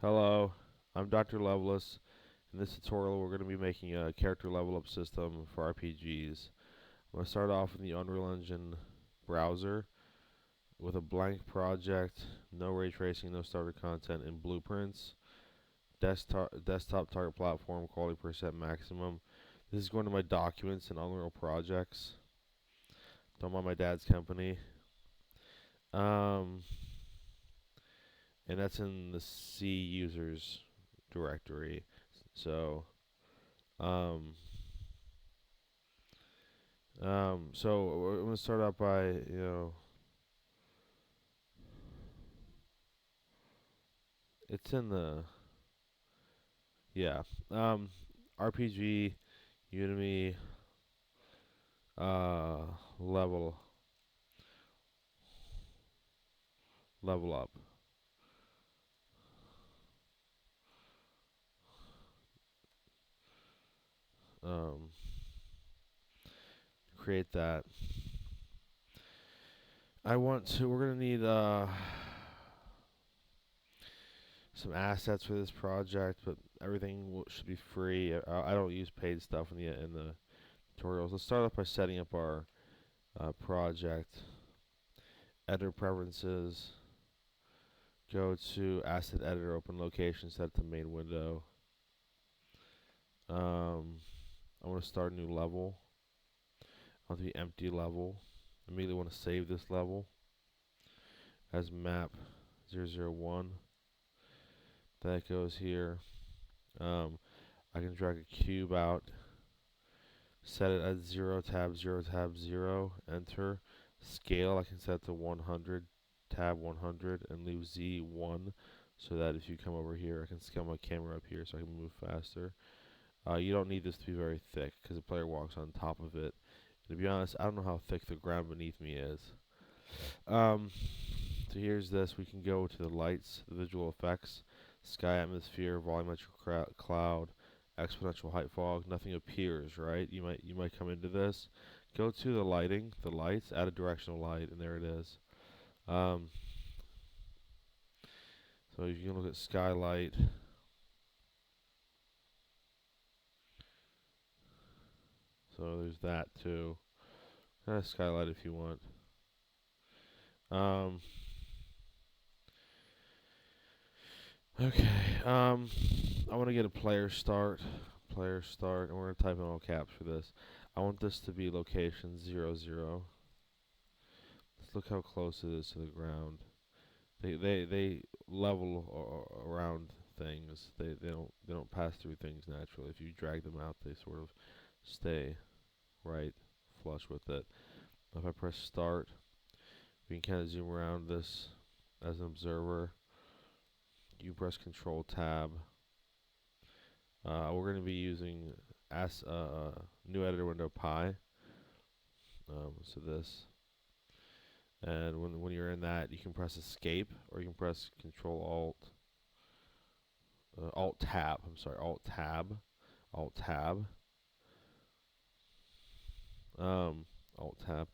Hello, I'm Dr. Loveless. In this tutorial, we're going to be making a character level up system for RPGs. I'm going to start off in the Unreal Engine browser with a blank project, no ray tracing, no starter content, and blueprints. Desktop target platform, quality percent maximum. This is going to my documents and Unreal projects. Don't mind my dad's company. Um, and that's in the C users directory. So, um, so we're gonna start out by, it's in the, yeah, um, RPG, Udemy, uh, level, level up. Um, Create that. We're gonna need, some assets for this project, but everything should be free. I don't use paid stuff in the tutorials. Let's start off by setting up our project. Editor preferences. Go to asset editor, open location, set to main window. I want to start a new level. I want to be empty level. I immediately want to save this level as map 001. That goes here. I can drag a cube out, set it at 0 tab 0 tab 0, enter. Scale I can set to 100 tab 100 and leave Z 1 so that if you come over here I can scale my camera up here so I can move faster. You don't need this to be very thick because the player walks on top of it. And to be honest, I don't know how thick the ground beneath me is. So here's this. We can go to the lights, the visual effects, sky, atmosphere, volumetric cloud, exponential height fog. Nothing appears, right? You might come into this. Go to the lighting, the lights, add a directional light, and there it is. Um, so you can look at skylight. So there's that too. Kind of skylight if you want. Um, okay. I want to get a player start. Player start, and we're gonna type in all caps for this. I want this to be location 00. Let's look how close it is to the ground. They level around things. They don't pass through things naturally. If you drag them out, they sort of stay right flush with it. If I press start, we can kind of zoom around this as an observer. You press Control Tab. We're going to be using new editor window Pi. So this, and when you're in that, you can press Escape or you can press Control Alt Tab. I'm sorry, Alt Tab, um, Alt Tab,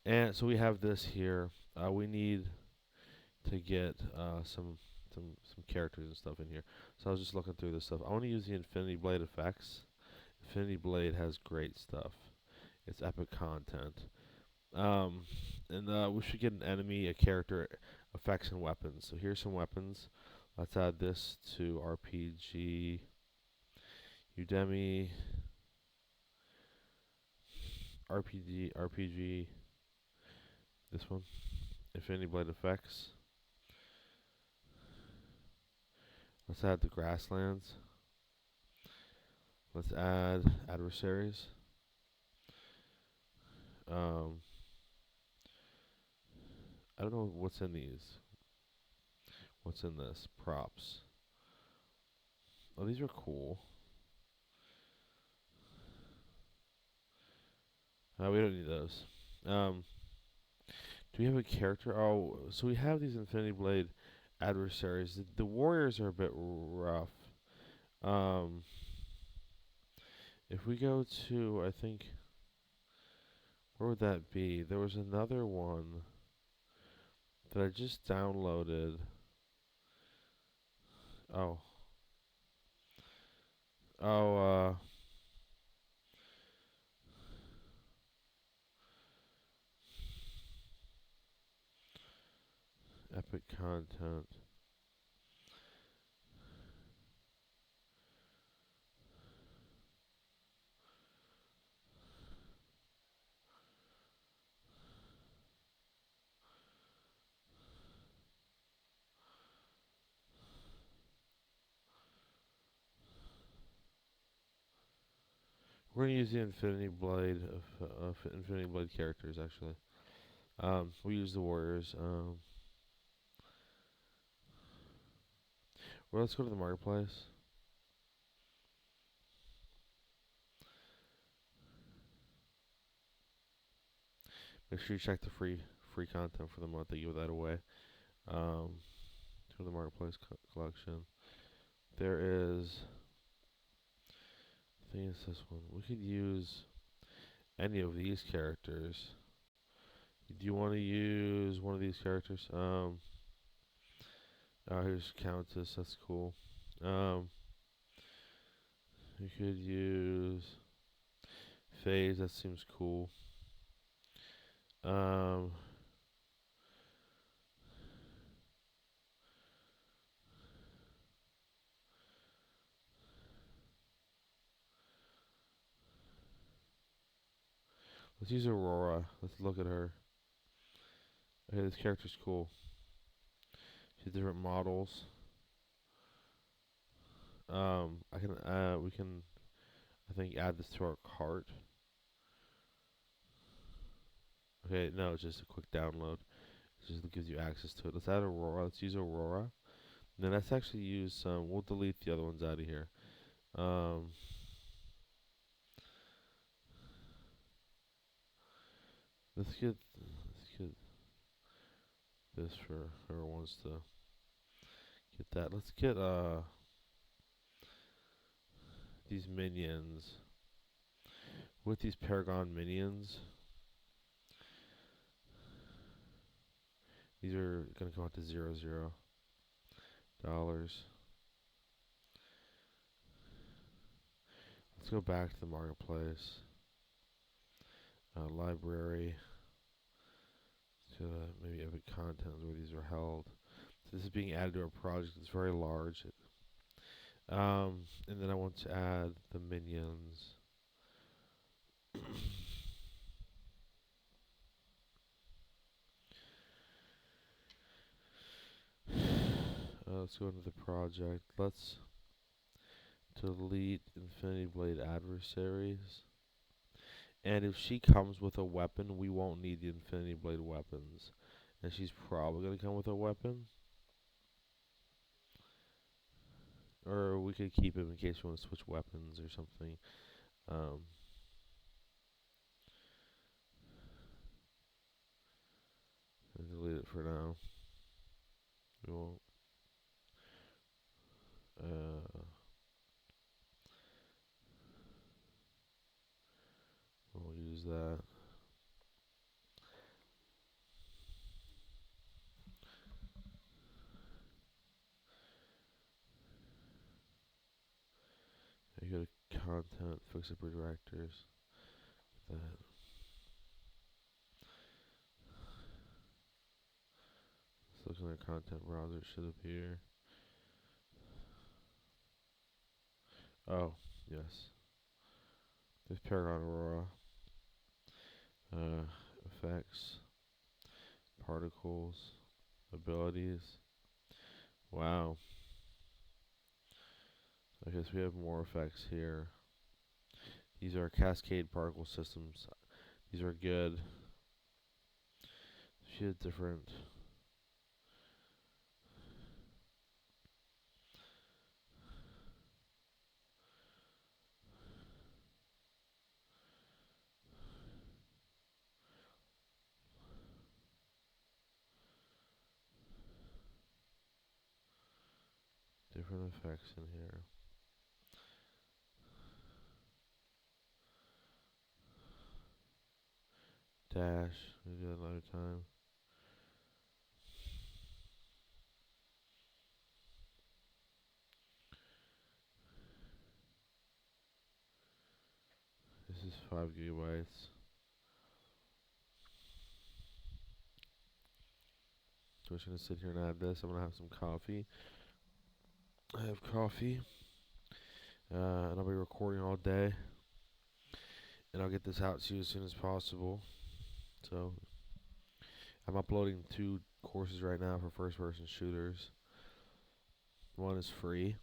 and so we have this here. We need to get some characters and stuff in here. So I was just looking through this stuff. I want to use the Infinity Blade effects. Infinity Blade has great stuff. It's epic content. And we should get an enemy, a character, effects, and weapons. So here's some weapons. Let's add this to RPG, Udemy, RPG. This one, Infinity Blade effects. Let's add the grasslands. Let's add adversaries. I don't know what's in these. What's in this? Props. Oh, these are cool. We don't need those. Do we have a character? Oh, so we have these Infinity Blade adversaries. The warriors are a bit rough. Um, if we go to, I think, where would that be? There was another one that I just downloaded. Oh. Oh, epic content. We're gonna use the Infinity Blade of Infinity Blade characters actually. We use the warriors. Well, let's go to the marketplace. Make sure you check the free content for the month. They give that away. Go to the marketplace collection. There is. I think it's this one. We could use any of these characters. Do you want to use one of these characters? Here's Countess. That's cool. We could use Phase. That seems cool. Um, let's use Aurora. Let's look at her. Okay, this character's cool. She has different models. We can, I think, add this to our cart. Okay, no, it's just a quick download. It just gives you access to it. Let's add Aurora. Let's use Aurora. And then let's actually use some. We'll delete the other ones out of here. Let's get this for whoever wants to get that. Let's get these minions. With these Paragon minions, these are gonna come out to $0. Let's go back to the marketplace. Library. To maybe epic content where these are held. So this is being added to our project. It's very large. And then I want to add the minions. Let's go into the project. Let's delete Infinity Blade adversaries. And if she comes with a weapon, we won't need the Infinity Blade weapons. And she's probably going to come with a weapon. Or we could keep him in case we want to switch weapons or something. Delete it for now. We won't. We'll use that. You go to content, fix up redirectors. That. Let's look in our content browser. It should appear. Oh, yes. There's Paragon Aurora. Effects. Particles. Abilities. Wow. I guess we have more effects here. These are cascade particle systems. These are good. She has different. Different effects in here. Dash. We do that another time. is 5 gigabytes. So I'm just gonna sit here and add this. I'm gonna have some coffee. I have coffee, and I'll be recording all day, and I'll get this out to you as soon as possible. So I'm uploading 2 courses right now for first-person shooters. One is free.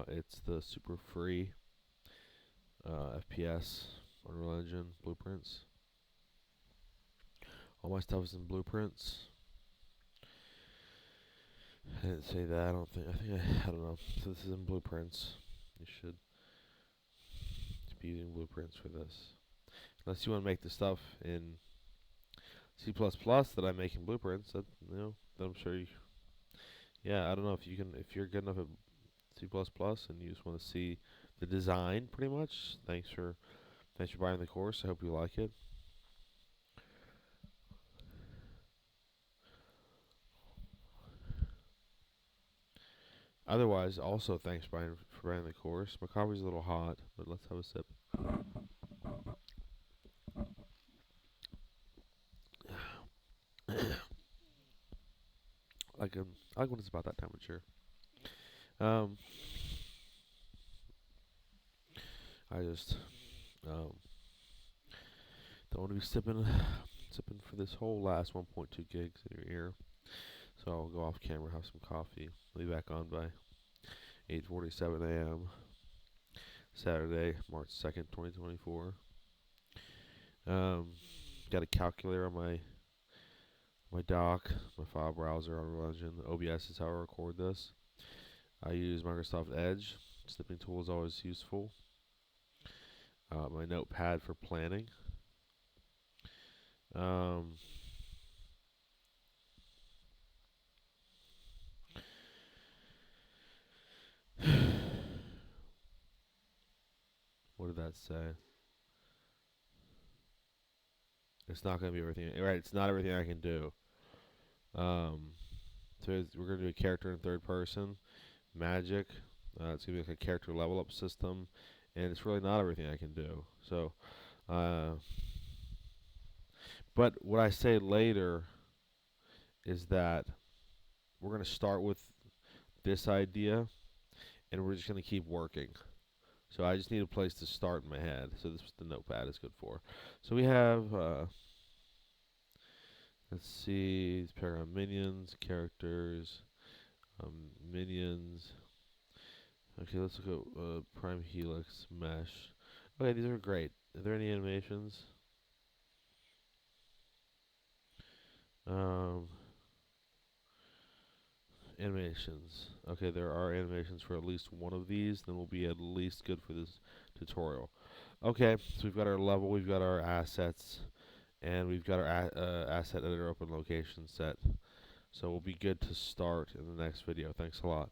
It's the super free FPS Unreal Engine blueprints. All my stuff is in blueprints. I didn't say that. I don't know. So this is in blueprints. You should be using blueprints for this. Unless you want to make the stuff in C++ that I make in blueprints, that then I'm sure you. Yeah, I don't know if you can. If you're good enough at C++ and you just want to see the design, pretty much. Thanks for buying the course. I hope you like it. Otherwise, also thanks for buying the course. My coffee's a little hot, but let's have a sip. I like when it's about that temperature. I just don't want to be sipping for this whole last 1.2 gigs in your ear. So I'll go off camera, have some coffee. I'll be back on by 8:47 a.m. Saturday, March 2nd, 2024. Got a calculator on my dock, my file browser on Unreal Engine. OBS is how I record this. I use Microsoft Edge. Snipping tool is always useful. My notepad for planning. What did that say? It's not going to be everything. Right, it's not everything I can do. So we're going to do a character in third person. Magic. It's going to be like a character level up system. And it's really not everything I can do. So, but what I say later is that we're going to start with this idea. And we're just going to keep working. So I just need a place to start in my head. So this is what the notepad is good for. So we have, let's see, Paragon minions, characters, minions. Okay, let's look at Prime Helix, Mesh. Okay, these are great. Are there any animations? Animations. Okay, there are animations for at least one of these. Then we'll be at least good for this tutorial. Okay, so we've got our level, we've got our assets, and we've got our asset editor open location set. So we'll be good to start in the next video. Thanks a lot.